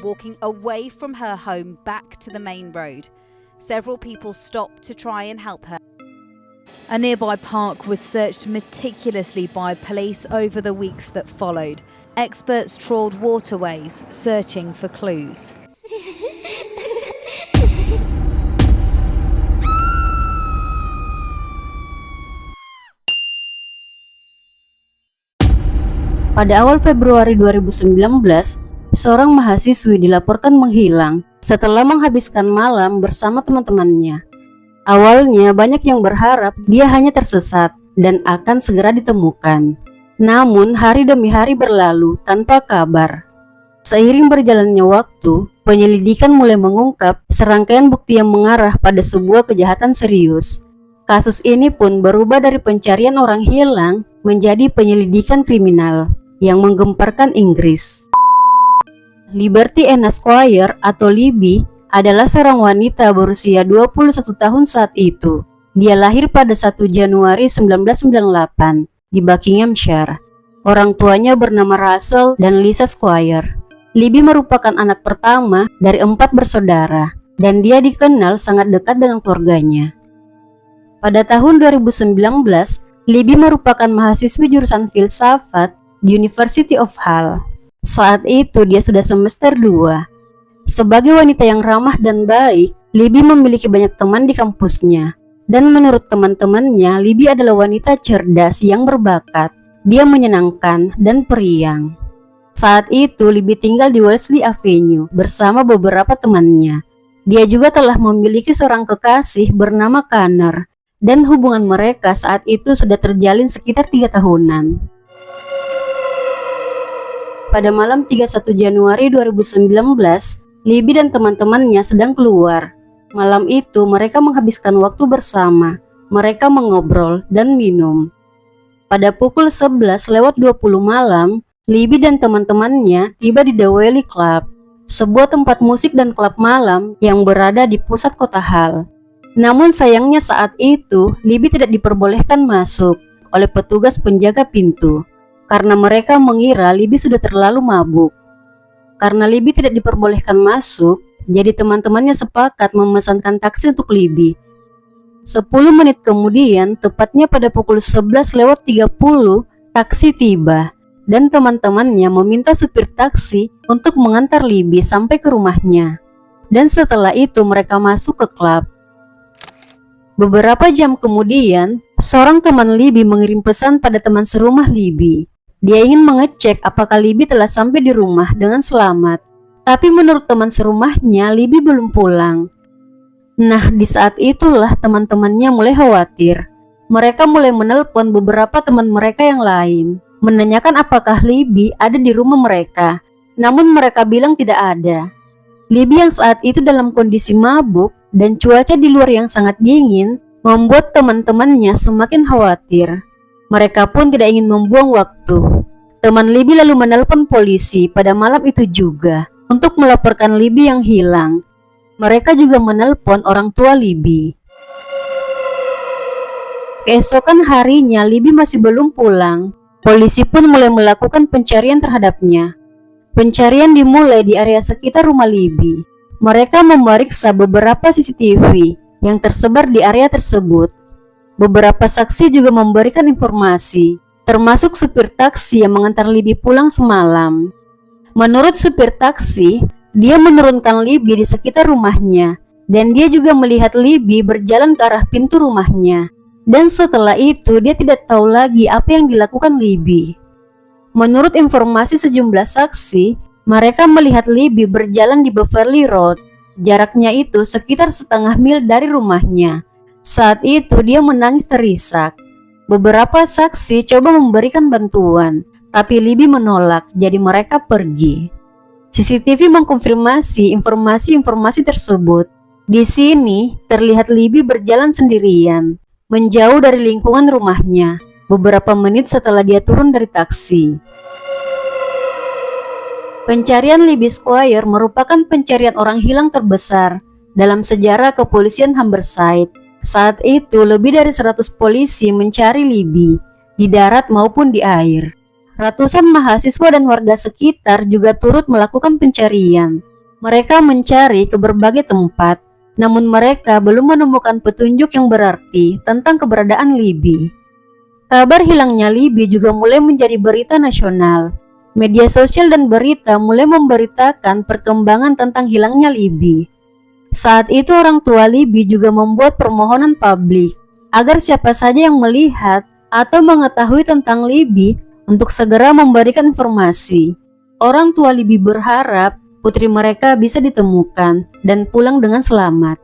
walking away from her home back to the main road. Several people stopped to try and help her. A nearby park was searched meticulously by police over the weeks that followed. Experts trawled waterways, searching for clues. Pada awal Februari 2019, seorang mahasiswi dilaporkan menghilang setelah menghabiskan malam bersama teman-temannya. Awalnya banyak yang berharap dia hanya tersesat dan akan segera ditemukan. Namun hari demi hari berlalu tanpa kabar. Seiring berjalannya waktu, penyelidikan mulai mengungkap serangkaian bukti yang mengarah pada sebuah kejahatan serius. Kasus ini pun berubah dari pencarian orang hilang menjadi penyelidikan kriminal yang menggemparkan Inggris. Liberty Anna Squire atau Libby adalah seorang wanita berusia 21 tahun saat itu. Dia lahir pada 1 Januari 1998 di Buckinghamshire. Orang tuanya bernama Russell dan Lisa Squire. Libby merupakan anak pertama dari 4 bersaudara dan dia dikenal sangat dekat dengan keluarganya. Pada tahun 2019, Libby merupakan mahasiswi jurusan filsafat di University of Hull. Saat itu dia sudah semester 2. Sebagai wanita yang ramah dan baik, Libby memiliki banyak teman di kampusnya. Dan menurut teman-temannya, Libby adalah wanita cerdas yang berbakat. Dia menyenangkan dan periang. Saat itu, Libby tinggal di Wellesley Avenue bersama beberapa temannya. Dia juga telah memiliki seorang kekasih bernama Connor. Dan hubungan mereka saat itu sudah terjalin sekitar 3 tahunan. Pada malam 31 Januari 2019, Libby dan teman-temannya sedang keluar. Malam itu mereka menghabiskan waktu bersama. Mereka mengobrol dan minum. Pada pukul 11:20 malam, Libby dan teman-temannya tiba di The Whaley Club, sebuah tempat musik dan klub malam yang berada di pusat kota Hull. Namun sayangnya saat itu, Libby tidak diperbolehkan masuk oleh petugas penjaga pintu. Karena mereka mengira Libby sudah terlalu mabuk. Karena Libby tidak diperbolehkan masuk, jadi teman-temannya sepakat memesankan taksi untuk Libby. 10 menit kemudian, tepatnya pada pukul 11:30, taksi tiba. Dan teman-temannya meminta supir taksi untuk mengantar Libby sampai ke rumahnya. Dan setelah itu mereka masuk ke klub. Beberapa jam kemudian, seorang teman Libby mengirim pesan pada teman serumah Libby. Dia ingin mengecek apakah Libby telah sampai di rumah dengan selamat. Tapi menurut teman serumahnya, Libby belum pulang. Nah, di saat itulah teman-temannya mulai khawatir. Mereka mulai menelpon beberapa teman mereka yang lain, menanyakan apakah Libby ada di rumah mereka. Namun mereka bilang tidak ada. Libby yang saat itu dalam kondisi mabuk dan cuaca di luar yang sangat dingin membuat teman-temannya semakin khawatir. Mereka pun tidak ingin membuang waktu. Teman Libby lalu menelpon polisi pada malam itu juga untuk melaporkan Libby yang hilang. Mereka juga menelpon orang tua Libby. Keesokan harinya Libby masih belum pulang. Polisi pun mulai melakukan pencarian terhadapnya. Pencarian dimulai di area sekitar rumah Libby. Mereka memeriksa beberapa CCTV yang tersebar di area tersebut. Beberapa saksi juga memberikan informasi, termasuk supir taksi yang mengantar Libby pulang semalam. Menurut supir taksi, dia menurunkan Libby di sekitar rumahnya, dan dia juga melihat Libby berjalan ke arah pintu rumahnya. Dan setelah itu, dia tidak tahu lagi apa yang dilakukan Libby. Menurut informasi sejumlah saksi, mereka melihat Libby berjalan di Beverly Road. Jaraknya itu sekitar setengah mil dari rumahnya. Saat itu dia menangis terisak. Beberapa saksi coba memberikan bantuan, tapi Libby menolak, jadi mereka pergi. CCTV mengkonfirmasi informasi-informasi tersebut. Di sini terlihat Libby berjalan sendirian, menjauh dari lingkungan rumahnya, beberapa menit setelah dia turun dari taksi. Pencarian Libby Squire merupakan pencarian orang hilang terbesar dalam sejarah kepolisian Humberside. Saat itu lebih dari 100 polisi mencari Libby di darat maupun di air. Ratusan mahasiswa dan warga sekitar juga turut melakukan pencarian. Mereka mencari ke berbagai tempat, namun mereka belum menemukan petunjuk yang berarti tentang keberadaan Libby. Kabar hilangnya Libby juga mulai menjadi berita nasional. Media sosial dan berita mulai memberitakan perkembangan tentang hilangnya Libby. Saat itu orang tua Libby juga membuat permohonan publik agar siapa saja yang melihat atau mengetahui tentang Libby untuk segera memberikan informasi. Orang tua Libby berharap putri mereka bisa ditemukan dan pulang dengan selamat.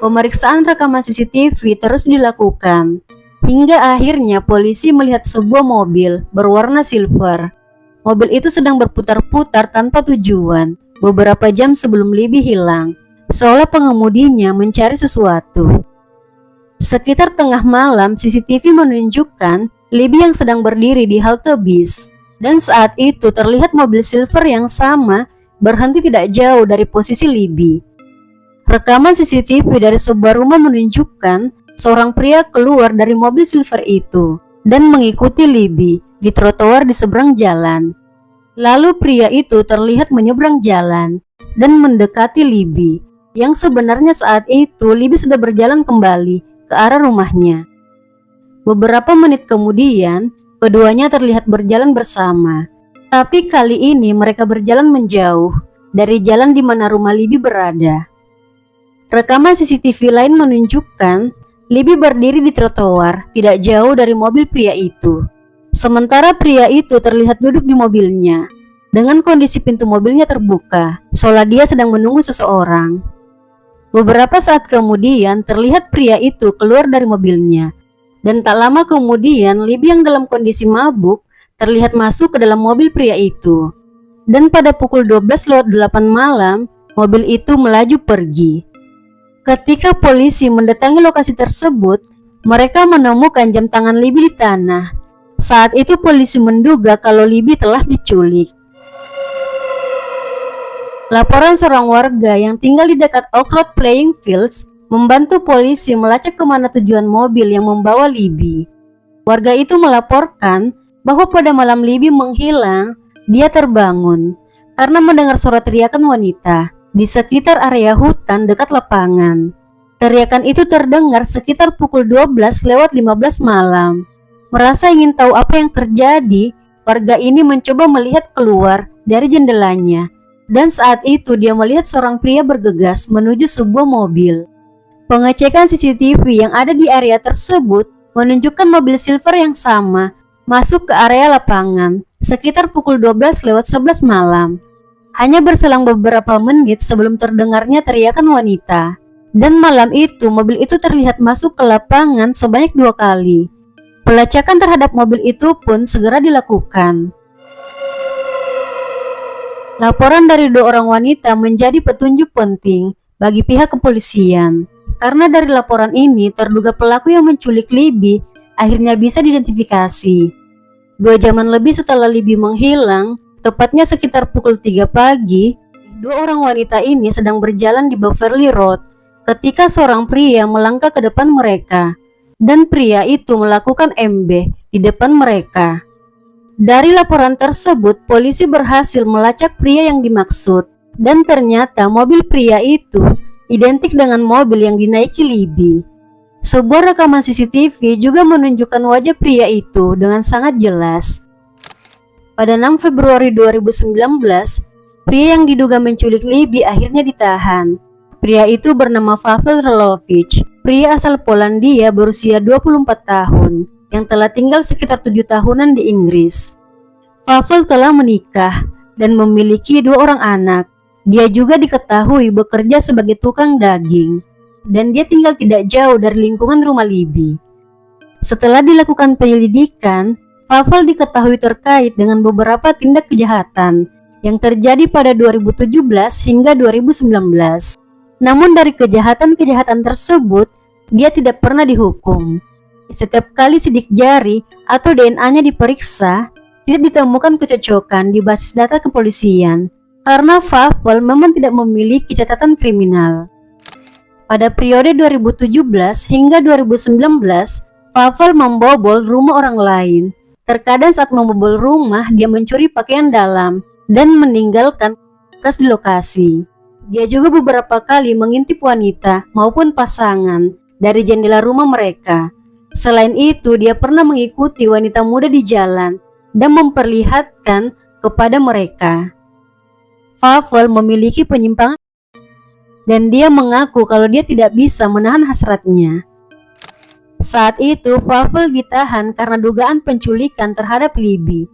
Pemeriksaan rekaman CCTV terus dilakukan, hingga akhirnya polisi melihat sebuah mobil berwarna silver. Mobil itu sedang berputar-putar tanpa tujuan beberapa jam sebelum Libby hilang, seolah pengemudinya mencari sesuatu. Sekitar tengah malam, CCTV menunjukkan Libby yang sedang berdiri di halte bis. Dan saat itu terlihat mobil silver yang sama berhenti tidak jauh dari posisi Libby. Rekaman CCTV dari sebuah rumah menunjukkan seorang pria keluar dari mobil silver itu dan mengikuti Libby di trotoar di seberang jalan. Lalu pria itu terlihat menyeberang jalan dan mendekati Libby, yang sebenarnya saat itu Libby sudah berjalan kembali ke arah rumahnya. Beberapa menit kemudian, keduanya terlihat berjalan bersama, tapi kali ini mereka berjalan menjauh dari jalan di mana rumah Libby berada. Rekaman CCTV lain menunjukkan Libby berdiri di trotoar tidak jauh dari mobil pria itu. Sementara pria itu terlihat duduk di mobilnya dengan kondisi pintu mobilnya terbuka, seolah dia sedang menunggu seseorang. Beberapa saat kemudian terlihat pria itu keluar dari mobilnya. Dan tak lama kemudian, Libby yang dalam kondisi mabuk terlihat masuk ke dalam mobil pria itu. Dan pada pukul 12:08 malam, mobil itu melaju pergi. Ketika polisi mendatangi lokasi tersebut, mereka menemukan jam tangan Libby di tanah. Saat itu polisi menduga kalau Libby telah diculik. Laporan seorang warga yang tinggal di dekat Oak Road Playing Fields membantu polisi melacak kemana tujuan mobil yang membawa Libby. Warga itu melaporkan bahwa pada malam Libby menghilang, dia terbangun karena mendengar suara teriakan wanita di sekitar area hutan dekat lapangan. Teriakan itu terdengar sekitar pukul 12:15 malam. Merasa ingin tahu apa yang terjadi, warga ini mencoba melihat keluar dari jendelanya. Dan saat itu dia melihat seorang pria bergegas menuju sebuah mobil. Pengecekan CCTV yang ada di area tersebut menunjukkan mobil silver yang sama masuk ke area lapangan sekitar pukul 12:11 malam. Hanya berselang beberapa menit sebelum terdengarnya teriakan wanita. Dan malam itu mobil itu terlihat masuk ke lapangan sebanyak 2 kali. Pelacakan terhadap mobil itu pun segera dilakukan. Laporan dari 2 orang wanita menjadi petunjuk penting bagi pihak kepolisian. Karena dari laporan ini, terduga pelaku yang menculik Libby akhirnya bisa diidentifikasi. 2 jaman lebih setelah Libby menghilang, tepatnya sekitar pukul 3 pagi, 2 orang wanita ini sedang berjalan di Beverly Road ketika seorang pria melangkah ke depan mereka, dan pria itu melakukan MB di depan mereka. Dari laporan tersebut, polisi berhasil melacak pria yang dimaksud, dan ternyata mobil pria itu identik dengan mobil yang dinaiki Libby. Sebuah rekaman CCTV juga menunjukkan wajah pria itu dengan sangat jelas. Pada 6 Februari 2019, pria yang diduga menculik Libby akhirnya ditahan. Pria itu bernama Paweł Relowicz, pria asal Polandia berusia 24 tahun, yang telah tinggal sekitar 7 tahunan di Inggris. Paweł telah menikah dan memiliki 2 orang anak. Dia juga diketahui bekerja sebagai tukang daging, dan dia tinggal tidak jauh dari lingkungan rumah Libby. Setelah dilakukan penyelidikan, Paweł diketahui terkait dengan beberapa tindak kejahatan yang terjadi pada 2017 hingga 2019. Namun dari kejahatan-kejahatan tersebut, dia tidak pernah dihukum. Setiap kali sidik jari atau DNA-nya diperiksa, tidak ditemukan kecocokan di basis data kepolisian. Karena Paweł memang tidak memiliki catatan kriminal. Pada periode 2017 hingga 2019, Paweł membobol rumah orang lain. Terkadang saat membobol rumah, dia mencuri pakaian dalam dan meninggalkan bekas di lokasi. Dia juga beberapa kali mengintip wanita maupun pasangan dari jendela rumah mereka. Selain itu, dia pernah mengikuti wanita muda di jalan dan memperlihatkan kepada mereka. Fafel memiliki penyimpangan dan dia mengaku kalau dia tidak bisa menahan hasratnya. Saat itu, Fafel ditahan karena dugaan penculikan terhadap Libby.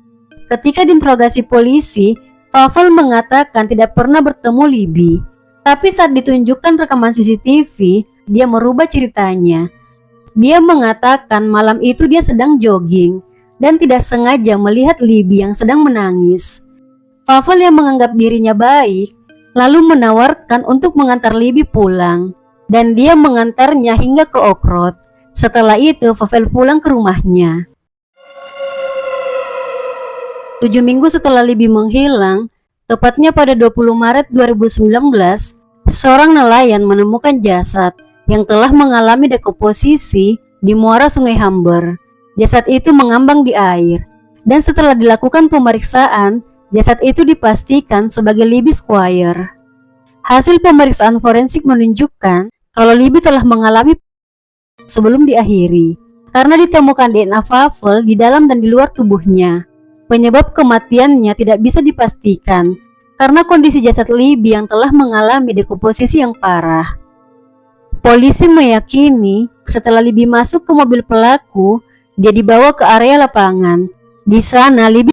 Ketika diinterogasi polisi, Fafel mengatakan tidak pernah bertemu Libby. Tapi saat ditunjukkan rekaman CCTV, dia merubah ceritanya. Dia mengatakan malam itu dia sedang jogging dan tidak sengaja melihat Libby yang sedang menangis. Fafel yang menganggap dirinya baik, lalu menawarkan untuk mengantar Libby pulang, dan dia mengantarnya hingga ke Okrot. Setelah itu, Fafel pulang ke rumahnya. 7 minggu setelah Libby menghilang, tepatnya pada 20 Maret 2019, seorang nelayan menemukan jasad yang telah mengalami dekomposisi di muara Sungai Humber. Jasad itu mengambang di air, dan setelah dilakukan pemeriksaan, jasad itu dipastikan sebagai Libby Squire. Hasil pemeriksaan forensik menunjukkan kalau Libby telah mengalami sebelum diakhiri, karena ditemukan DNA Fafel di dalam dan di luar tubuhnya. Penyebab kematiannya tidak bisa dipastikan karena kondisi jasad Libby yang telah mengalami dekomposisi yang parah. Polisi meyakini setelah Libby masuk ke mobil pelaku, dia dibawa ke area lapangan. Di sana Libby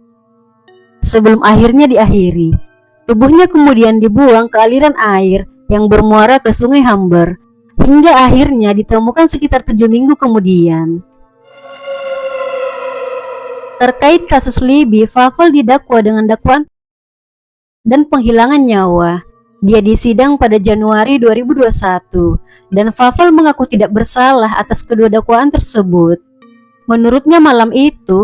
sebelum akhirnya diakhiri. Tubuhnya kemudian dibuang ke aliran air yang bermuara ke Sungai Humber, hingga akhirnya ditemukan sekitar 7 minggu kemudian. Terkait kasus Libby, Fafel didakwa dengan dakwaan dan penghilangan nyawa. Dia disidang pada Januari 2021 dan Fafel mengaku tidak bersalah atas kedua dakwaan tersebut. Menurutnya malam itu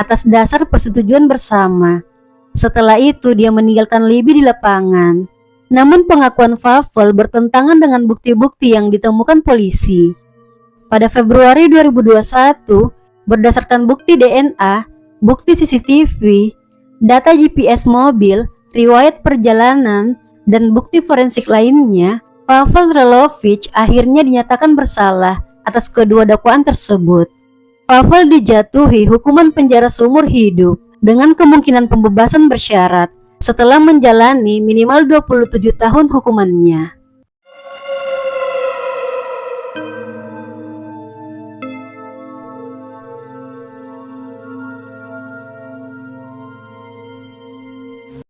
atas dasar persetujuan bersama. Setelah itu dia meninggalkan Libby di lapangan. Namun pengakuan Fafel bertentangan dengan bukti-bukti yang ditemukan polisi. Pada Februari 2021, berdasarkan bukti DNA, bukti CCTV, data GPS mobil, riwayat perjalanan, dan bukti forensik lainnya, Pavel Relovich akhirnya dinyatakan bersalah atas kedua dakwaan tersebut. Pavel dijatuhi hukuman penjara seumur hidup dengan kemungkinan pembebasan bersyarat setelah menjalani minimal 27 tahun hukumannya.